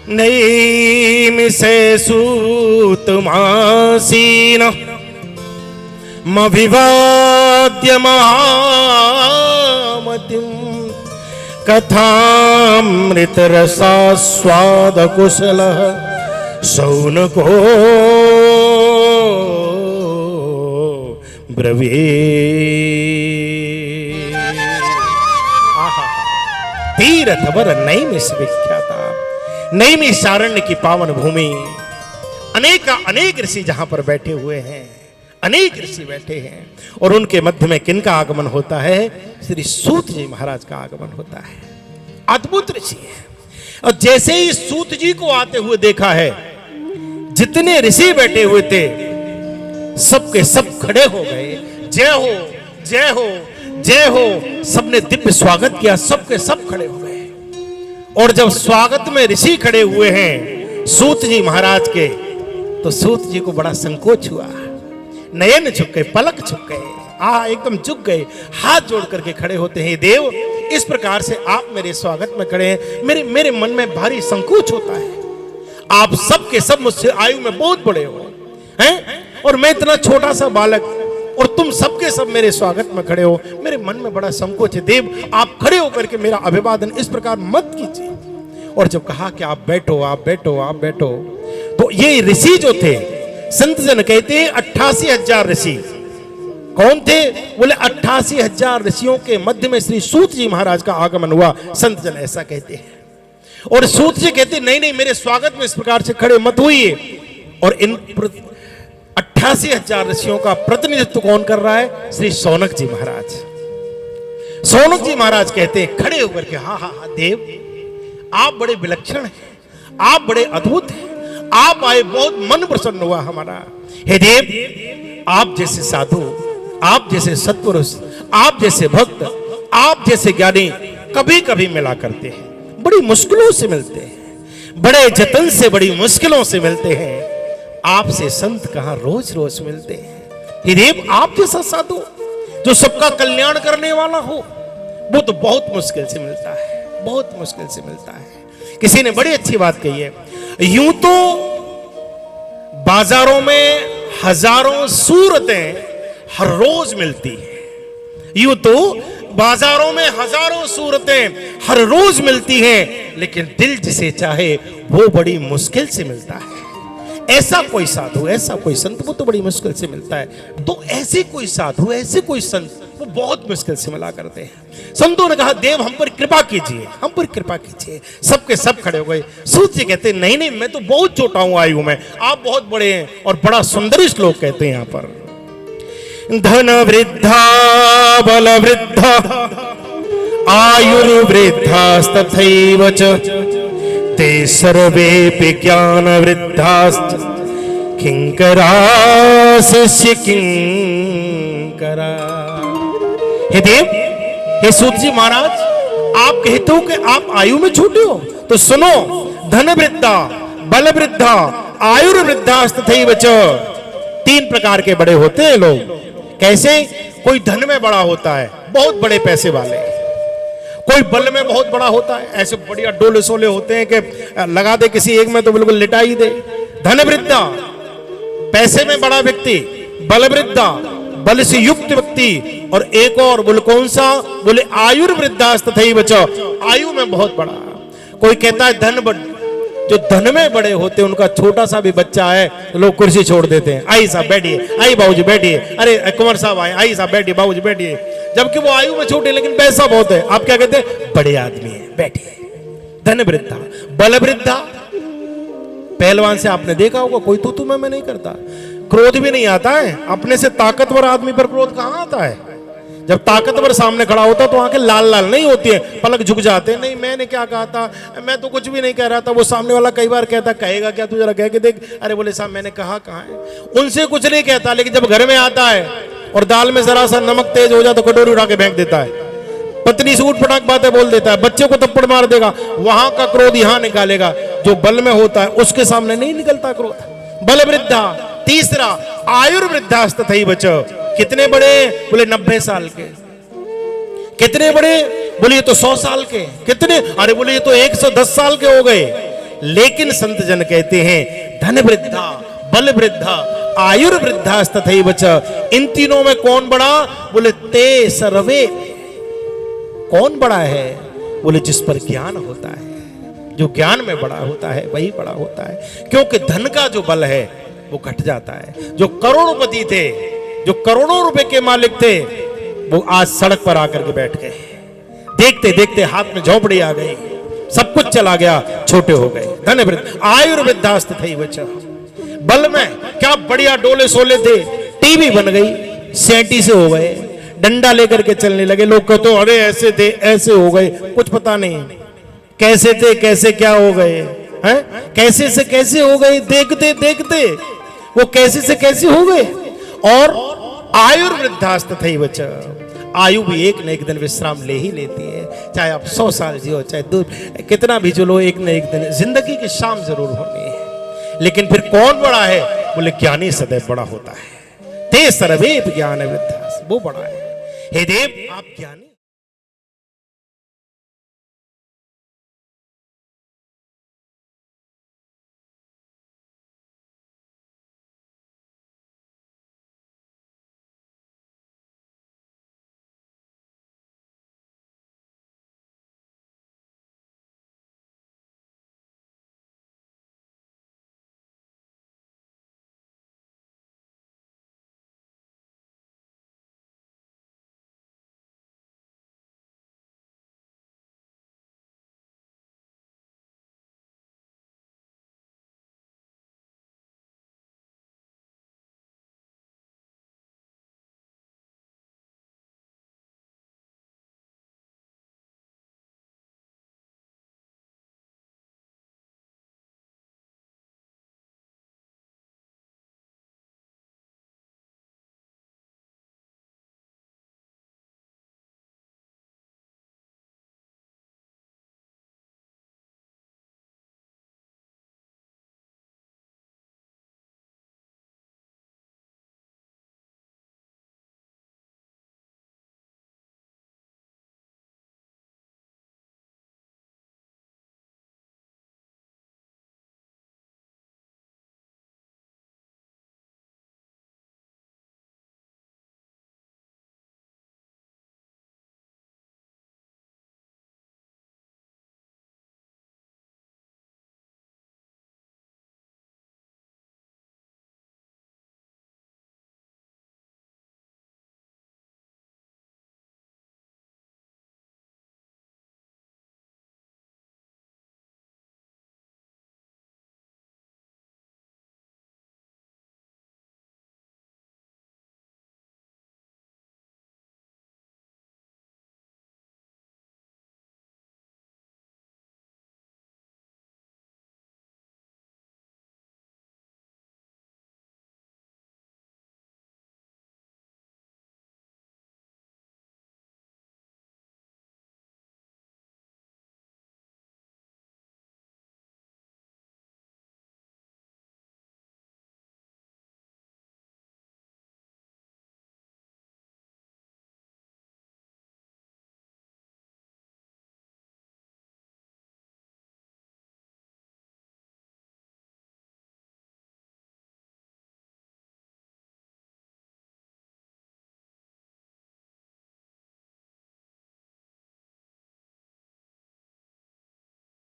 नैमिषे सूतमासीन मभिवाद्य महामतिं कथामृतरसास्वादकुशलः शौनको ब्रवीत्। तीर्थवर नैमिष विख्याता, नैमिषारण्य की पावन भूमि, अनेक ऋषि जहां पर बैठे हुए हैं, अनेक ऋषि बैठे हैं और उनके मध्य में किनका आगमन होता है? श्री सूत जी महाराज का आगमन होता है। अद्भुत ऋषि है। और जैसे ही सूत जी को आते हुए देखा है, जितने ऋषि बैठे हुए थे सबके सब खड़े हो गए। जय हो, जय हो, जय हो, सबने दिव्य स्वागत किया, सबके सब खड़े हो गए। और जब स्वागत में ऋषि खड़े हुए हैं सूत जी महाराज के, तो सूत जी को बड़ा संकोच हुआ, नयन झुक गए, पलक झुक गए, एकदम झुक गए, हाथ जोड़ करके खड़े होते हैं। देव, इस प्रकार से आप मेरे स्वागत में खड़े हैं, मेरे मन में भारी संकोच होता है। आप सबके सब मुझसे आयु में बहुत बड़े हो हैं और मैं इतना छोटा सा बालक, और तुम सबके सब मेरे स्वागत में खड़े हो, मेरे मन में बड़ा संकोच है। देव, आप खड़े होकर के मेरा अभिवादन इस प्रकार मत कीजिए। और जब कहा कि आप बैठो, आप बैठो, आप बैठो, तो ये ऋषि जो थे, संत जन कहते हैं 88,000 ऋषि। कौन थे? बोले 88,000 ऋषियों के मध्य में श्री सूत जी महाराज का आगमन हुआ, संत जन ऐसा कहते हैं। और सूत जी कहते नहीं नहीं, मेरे स्वागत में इस प्रकार से खड़े मत होइए। और इन 88,000 ऋषियों का प्रतिनिधित्व कौन कर रहा है? श्री शौनक जी महाराज। शौनक जी महाराज कहते हैं खड़े होकर के, हाँ हाँ हाँ देव, आप बड़े विलक्षण हैं, आप बड़े अद्भुत हैं, आप आए, बहुत मन प्रसन्न हुआ हमारा। हे देव, आप जैसे साधु, आप जैसे सत्पुरुष, आप जैसे भक्त, आप जैसे ज्ञानी कभी कभी मिला करते हैं, बड़ी मुश्किलों से मिलते हैं, बड़े जतन से, बड़ी मुश्किलों से मिलते हैं। आपसे संत कहां रोज रोज मिलते हैं। हे देव, आप जैसा साधु जो सबका कल्याण करने वाला हो, वो तो बहुत मुश्किल से मिलता है, बहुत मुश्किल से मिलता है। किसी ने बड़ी अच्छी बात कही है, यूं तो बाजारों में हजारों सूरतें हर रोज मिलती हैं, यूं तो बाजारों में हजारों सूरतें हर रोज मिलती हैं, लेकिन दिल जिसे चाहे वो बड़ी मुश्किल से मिलता है। ऐसा कोई साधु, ऐसा कोई संत, वो तो बड़ी मुश्किल से मिलता है। तो ऐसे कोई साधु, ऐसे कोई संत, वो बहुत मुश्किल से मिला करते हैं। संतों ने कहा देव, हम पर कृपा कीजिए, हम पर कृपा कीजिए। सबके सब खड़े हो गए। सूत जी कहते नहीं नहीं, मैं तो बहुत छोटा हूं आयु में, आप बहुत बड़े हैं। और बड़ा सुंदर श्लोक कहते हैं यहाँ पर, धन वृद्धा बल वृद्धा आयुर्वृद्धास्तथैव च ते सर्वेऽपि ज्ञान वृद्धाश्च किंकरा शिष्य किंकरा। हे देव, हे सूत जी महाराज, आप कहते हो कि आप आयु में छोटे हो, तो सुनो, धन वृद्धा, बल वृद्धा, आयुर्वृद्धास्तथैव च, 3 प्रकार के बड़े होते हैं लोग। कैसे? कोई धन में बड़ा होता है, बहुत बड़े पैसे वाले, कोई बल में बहुत बड़ा होता है, ऐसे बढ़िया डोले सोले होते हैं कि लगा दे किसी एक में तो बिल्कुल लिटा ही दे। धन वृद्धा, पैसे में बड़ा व्यक्ति, बल वृद्धा, बल से युक्त व्यक्ति, और एक और बोले कौन सा? बोले आयुर्वृद्धास्तथैव च, आयु में बहुत बड़ा। कोई कहता है धन, जो धन में बड़े होते हैं उनका छोटा सा भी बच्चा है तो लोग कुर्सी छोड़ देते हैं, आई साहब बैठिए, आई बाबूजी बैठिए, अरे कुंवर साहब आए, आई साहब बैठिए, बाबूजी बैठिए, जबकि वो आयु में छोटे लेकिन पैसा बहुत है। आप क्या कहते हैं? बड़े आदमी है, बैठिए। धन वृद्धा, बल वृद्धा, पहलवान से आपने देखा होगा, कोई तू मैं नहीं करता, क्रोध भी नहीं आता है। अपने से ताकतवर आदमी पर क्रोध कहां आता है? जब ताकतवर सामने खड़ा होता तो आंखें लाल लाल नहीं होती है, पलक झुक जाते हैं। नहीं मैंने क्या कहा था, मैं तो कुछ भी नहीं कह रहा था। वो सामने वाला कई बार कहता, कहेगा क्या तू, जरा कह के देख। अरे बोले साहब मैंने कहा कहाँ है। उनसे कुछ नहीं कहता, लेकिन जब घर में आता है और दाल में जरा सा नमक तेज हो जाए तो कटोरी उठा के फेंक देता है, पत्नी से उठ पटाक बातें बोल देता है, बच्चे को थप्पड़ मार देगा। वहां का क्रोध यहां निकालेगा। जो बल में होता है उसके सामने नहीं निकलता क्रोध। बल वृद्धा। तीसरा आयुर्वृद्धास्तथैव च, कितने बड़े? बोले 90 साल के। कितने बड़े? बोले ये तो 100 साल के। कितने? अरे बोले ये तो 110 साल के हो गए। लेकिन संत जन कहते हैं धन वृद्धा, बल वृद्धा, आयुर्वृद्धा तथैव च। इन तीनों में कौन बड़ा? बोले ते सर्वे। कौन बड़ा है? बोले जिस पर ज्ञान होता है, जो ज्ञान में बड़ा होता है वही बड़ा होता है। क्योंकि धन का जो बल है वो घट जाता है। जो करोड़पति थे, जो करोड़ों रुपए के मालिक थे, वो आज सड़क पर आकर के बैठ गए। देखते देखते हाथ में झोपड़ी आ गई, सब कुछ चला गया, छोटे हो गए। धन वृद्ध आयुर्वृद्धास्त थई बच। बल में क्या बढ़िया डोले सोले थे, टीवी बन गई, 37 से हो गए, डंडा लेकर के चलने लगे। लोग कहते तो अरे ऐसे थे ऐसे हो गए, कुछ पता नहीं कैसे थे कैसे क्या हो गए हैं, कैसे से कैसे हो गए, देखते देखते वो कैसे से कैसे हो गए। और आयुर्वृद्धास्त थई बच। आयु भी एक न एक दिन विश्राम ले ही लेती है, चाहे आप 100 साल जियो, चाहे दूर कितना भी चलो, एक न एक दिन जिंदगी की शाम जरूर होनी है। लेकिन फिर कौन बड़ा है? बोले ज्ञानी सदैव बड़ा होता है। ते सर्वे ज्ञान वृद्धा, वो बड़ा है। हे देव आप ज्ञानी।